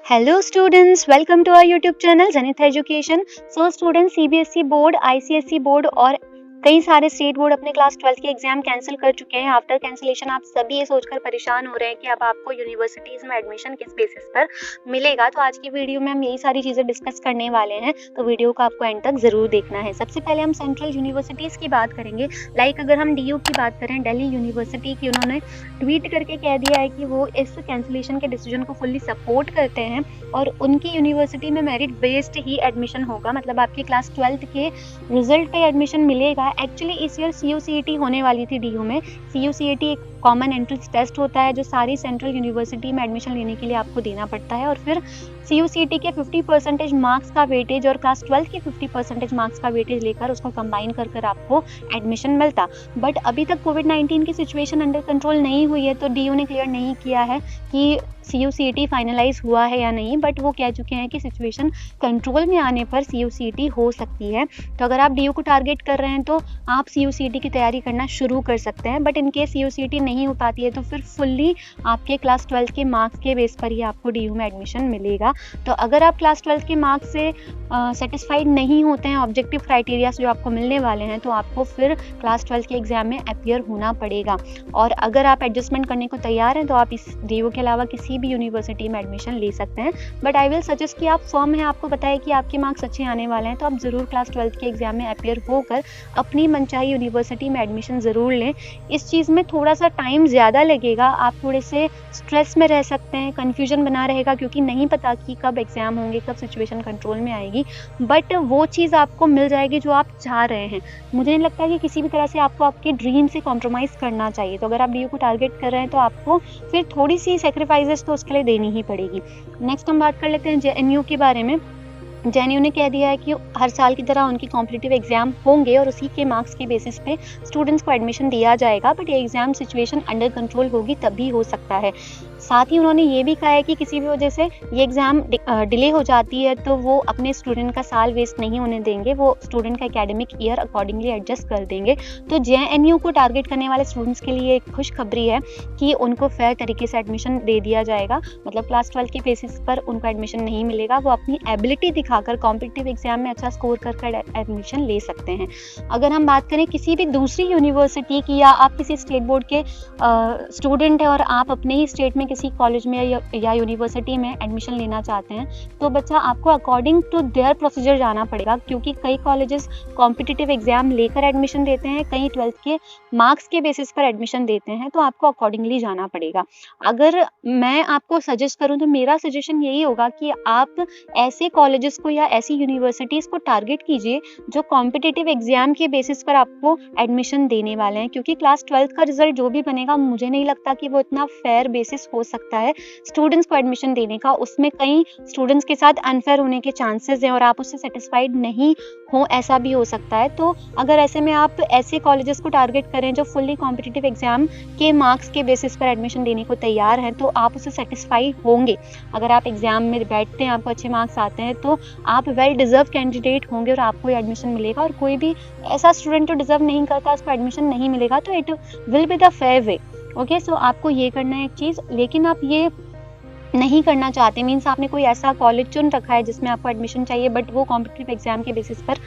Hello students, welcome to our YouTube channel Zenith Education. So students, CBSE board, ICSE board और कई सारे state board अपने class 12 के exam cancel कर चुके हैं। आफ्टर कैंसिलेशन आप सभी ये सोचकर परेशान हो रहे हैं कि अब आपको यूनिवर्सिटीज में एडमिशन किस बेसिस पर मिलेगा। तो आज की वीडियो में हम यही सारी चीजें डिस्कस करने वाले हैं, तो वीडियो को आपको एंड तक जरूर देखना है। सबसे पहले हम सेंट्रल यूनिवर्सिटीज की बात करेंगे। लाइक अगर हम DU की बात करें, दिल्ली यूनिवर्सिटी की, उन्होंने ट्वीट करके कह दिया है कि वो इस कैंसिलेशन के डिसीजन को फुल्ली सपोर्ट करते हैं और उनकी यूनिवर्सिटी में मेरिट बेस्ड ही एडमिशन होगा, मतलब आपके क्लास 12 के रिजल्ट पे एडमिशन मिलेगा। एक्चुअली इस ईयर CUCET होने वाली थी DU में। CUCET एक कॉमन एंट्रेंस टेस्ट होता है जो सारी सेंट्रल यूनिवर्सिटी में एडमिशन लेने के लिए आपको देना पड़ता है, और फिर CUCET के 50% मार्क्स का वेटेज और क्लास 12 के 50% मार्क्स का वेटेज लेकर उसको कंबाइन कर आपको एडमिशन मिलता। बट अभी तक कोविड-19 की सिचुएशन अंडर कंट्रोल नहीं हुई है, तो DU ने क्लियर नहीं किया है कि CUCET फाइनलाइज हुआ है या नहीं, बट वो कह चुके हैं कि सिचुएशन कंट्रोल में आने पर CUCET हो सकती है। तो अगर आप DU को टारगेट कर रहे हैं तो आप CUCET की तैयारी करना शुरू कर सकते हैं, बट इनकेस CUCET नहीं हो पाती है तो फिर फुल्ली आपके क्लास 12 के मार्क्स के बेस पर ही आपको DU में एडमिशन मिलेगा। तो अगर आप क्लास 12 के मार्क्स से सेटिस्फाइड नहीं होते हैं, ऑब्जेक्टिव क्राइटेरिया जो आपको मिलने वाले हैं, तो आपको फिर क्लास 12 के एग्जाम में अपीयर होना पड़ेगा। और अगर आप एडजस्टमेंट करने को तैयार हैं तो आप इस DU के अलावा किसी भी यूनिवर्सिटी में एडमिशन ले सकते हैं। बट आई विल सजेस्ट कि आप फर्म है, आपको पता है कि आपके मार्क्स अच्छे आने वाले हैं, तो आप ज़रूर क्लास 12 के एग्जाम में अपीयर होकर अपनी मनचाही यूनिवर्सिटी में एडमिशन ज़रूर लें। इस चीज़ में थोड़ा सा टाइम ज़्यादा लगेगा, आप थोड़े से स्ट्रेस में रह सकते हैं, कन्फ्यूजन बना रहेगा क्योंकि नहीं पता कि कब एग्ज़ाम होंगे, कब सिचुएशन कंट्रोल में आएगी, बट वो चीज़ आपको मिल जाएगी जो आप चाह रहे हैं। मुझे नहीं लगता कि किसी भी तरह से आपको आपके ड्रीम से कॉम्प्रोमाइज़ करना चाहिए। तो अगर आप DU को टारगेट कर रहे हैं तो आपको फिर थोड़ी सी सेक्रीफाइसेस तो उसके लिए देनी ही पड़ेगी। नेक्स्ट हम बात कर लेते हैं JNU के बारे में। JNU ने कह दिया है कि हर साल की तरह उनकी कॉम्पिटिटिव एग्जाम होंगे और उसी के मार्क्स के बेसिस पे स्टूडेंट्स को एडमिशन दिया जाएगा, बट ये एग्जाम सिचुएशन अंडर कंट्रोल होगी तभी हो सकता है। साथ ही उन्होंने ये भी कहा है कि किसी भी वजह से ये एग्ज़ाम डिले हो जाती है तो वो अपने स्टूडेंट का साल वेस्ट नहीं होने देंगे, वो स्टूडेंट का एकेडमिक ईयर अकॉर्डिंगली एडजस्ट कर देंगे। तो JNU को टारगेट करने वाले स्टूडेंट्स के लिए एक खुशखबरी है कि उनको फेयर तरीके से एडमिशन दे दिया जाएगा, मतलब क्लास 12 के बेसिस पर उनको एडमिशन नहीं मिलेगा, वो अपनी एबिलिटी दिखाकर कॉम्पिटिटिव एग्जाम में अच्छा स्कोर कर एडमिशन ले सकते हैं। अगर हम बात करें किसी भी दूसरी यूनिवर्सिटी की, या आप किसी स्टेट बोर्ड के स्टूडेंट हैं और आप अपने ही स्टेट में किसी कॉलेज में या यूनिवर्सिटी में एडमिशन लेना चाहते हैं, तो बच्चा आपको अकॉर्डिंग टू देयर प्रोसीजर जाना पड़ेगा, क्योंकि कई कॉलेजेस कॉम्पिटिटिव एग्जाम लेकर एडमिशन देते हैं, कई 12th के मार्क्स के बेसिस पर एडमिशन देते हैं, तो आपको अकॉर्डिंगली जाना पड़ेगा। अगर मैं आपको सजेस्ट करूं तो मेरा सजेशन यही होगा कि आप ऐसे कॉलेजेस को या ऐसी यूनिवर्सिटीज़ को टारगेट कीजिए जो कॉम्पिटिटिव एग्जाम के बेसिस पर आपको एडमिशन देने वाले हैं, क्योंकि क्लास 12 का रिजल्ट जो भी बनेगा मुझे नहीं लगता कि वो इतना फेयर बेसिस हो सकता है स्टूडेंट्स को एडमिशन देने का। उसमें कई स्टूडेंट्स के साथ अनफेयर होने के चांसेस हैं और आप उससे सेटिस्फाइड नहीं हो, ऐसा भी हो सकता है। तो अगर ऐसे में आप ऐसे कॉलेजेस को टारगेट करें जो फुल्ली कॉम्पिटिटिव एग्जाम के मार्क्स के बेसिस पर एडमिशन देने को तैयार हैं, तो आप उससे सेटिस्फाई होंगे। अगर आप एग्जाम में बैठते हैं, आपको अच्छे मार्क्स आते हैं, तो आप वेल डिजर्व कैंडिडेट होंगे और आपको एडमिशन मिलेगा, और कोई भी ऐसा स्टूडेंट जो डिजर्व नहीं करता उसको एडमिशन नहीं मिलेगा, तो it will be the fair way. Okay, so आपको ये करना है एक चीज़, लेकिन आप ये नहीं करना चाहते, मीन्स आपने कोई ऐसा कॉलेज चुन रखा है जिसमें आपको एडमिशन चाहिए, बट वो कॉम्पिटिटिव एग्जाम के बेसिस पर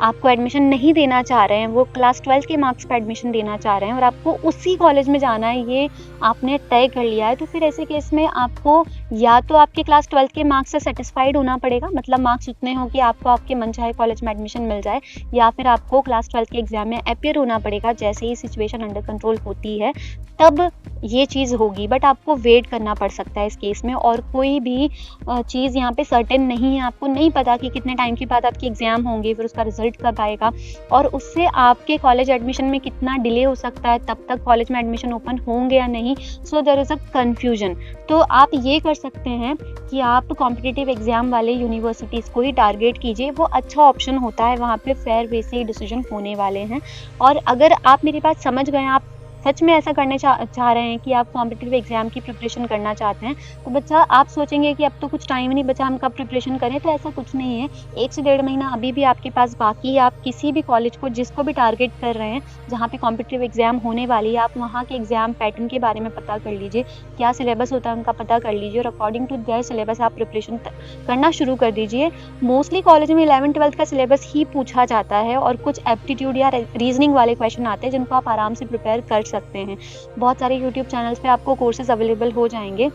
आपको एडमिशन नहीं देना चाह रहे हैं, वो क्लास 12 के मार्क्स पर एडमिशन देना चाह रहे हैं और आपको उसी कॉलेज में जाना है, ये आपने तय कर लिया है, तो फिर ऐसे केस में आपको या तो आपके क्लास 12 के मार्क्स से सेटिस्फाइड होना पड़ेगा, मतलब मार्क्स उतने हो कि आपको आपके मनचाहे कॉलेज में एडमिशन मिल जाए, या फिर आपको क्लास 12 के एग्जाम में अपीयर होना पड़ेगा। जैसे ही सिचुएशन अंडर कंट्रोल होती है तब ये चीज़ होगी, बट आपको वेट करना पड़ सकता है इस केस में, और कोई भी चीज़ यहाँ पे सर्टेन नहीं है। आपको नहीं पता कि कितने टाइम के बाद आपके एग्ज़ाम होंगे, फिर उसका रिजल्ट कब आएगा, और उससे आपके कॉलेज एडमिशन में कितना डिले हो सकता है, तब तक कॉलेज में एडमिशन ओपन होंगे या नहीं। So there is a confusion. तो आप ये कर सकते हैं कि आप कॉम्पिटिटिव एग्जाम वाले यूनिवर्सिटीज़ को ही टारगेट कीजिए, वो अच्छा ऑप्शन होता है, वहाँ पे फेयर वे से डिसीजन होने वाले हैं। और अगर आप मेरी बात समझ गए, आप सच में ऐसा करने चाह रहे हैं कि आप कॉम्पिटिटिव एग्जाम की प्रिपरेशन करना चाहते हैं, तो बच्चा आप सोचेंगे कि अब तो कुछ टाइम नहीं बचा, हम कब प्रिपरेशन करें, तो ऐसा कुछ नहीं है। 1 से 1.5 महीना अभी भी आपके पास बाकी है। आप किसी भी कॉलेज को जिसको भी टारगेट कर रहे हैं, जहाँ पे कॉम्पिटिटिव एग्जाम होने वाली है, आप वहाँ के एग्जाम पैटर्न के बारे में पता कर लीजिए, क्या सिलेबस होता है उनका पता कर लीजिए और अकॉर्डिंग टू देयर सिलेबस आप प्रिपरेशन करना शुरू कर दीजिए। मोस्टली कॉलेज में 11th-12th का सिलेबस ही पूछा जाता है और कुछ एप्टीट्यूड या रीजनिंग वाले क्वेश्चन आते हैं जिनको आप आराम से प्रिपेयर कर सकते हैं। बहुत सारे यूट्यूब चैनल्स पे आपको कोर्सेज अवेलेबल हो जाएंगे।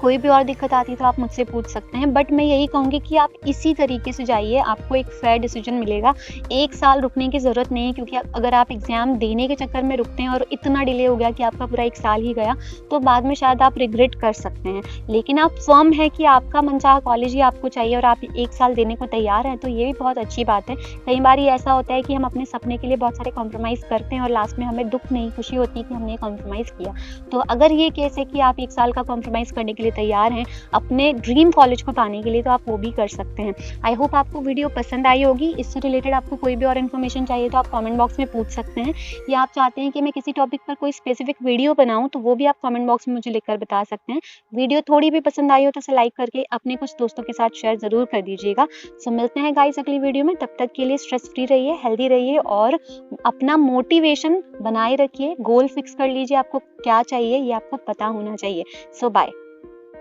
कोई भी और दिक्कत आती है तो आप मुझसे पूछ सकते हैं, बट मैं यही कहूँगी कि आप इसी तरीके से जाइए, आपको एक फेयर डिसीजन मिलेगा। 1 साल रुकने की ज़रूरत नहीं है, क्योंकि अगर आप एग्ज़ाम देने के चक्कर में रुकते हैं और इतना डिले हो गया कि आपका पूरा 1 साल ही गया, तो बाद में शायद आप रिग्रेट कर सकते हैं। लेकिन आप फर्म है कि आपका मनचाहा कॉलेज ही आपको चाहिए और आप 1 साल देने को तैयार हैं, तो ये भी बहुत अच्छी बात है। कई बार ये ऐसा होता है कि हम अपने सपने के लिए बहुत सारे कॉम्प्रोमाइज़ करते हैं और लास्ट में हमें दुःख नहीं, खुशी होती है कि हमने कॉम्प्रोमाइज़ किया। तो अगर ये केस है कि आप 1 साल का कॉम्प्रोमाइज़ करने के लिए तैयार हैं अपने ड्रीम कॉलेज को पाने के लिए, तो आप वो भी कर सकते हैं। आई होप आपको वीडियो पसंद आई होगी। इससे रिलेटेड आपको कोई भी और इन्फॉर्मेशन चाहिए तो आप कमेंट बॉक्स में पूछ सकते हैं, या आप चाहते हैं कि मैं किसी टॉपिक पर कोई स्पेसिफिक वीडियो बनाऊं, तो वो भी आप कमेंट बॉक्स में मुझे लिखकर बता सकते हैं। वीडियो थोड़ी भी पसंद आई हो तो उसे लाइक करके अपने कुछ दोस्तों के साथ शेयर जरूर कर दीजिएगा। सो मिलते हैं गाइस अगली वीडियो में। तब तक के लिए स्ट्रेस फ्री रहिए, हेल्दी रहिए और अपना मोटिवेशन बनाए रखिए। गोल फिक्स कर लीजिए, आपको क्या चाहिए ये आपको पता होना चाहिए। सो बाय।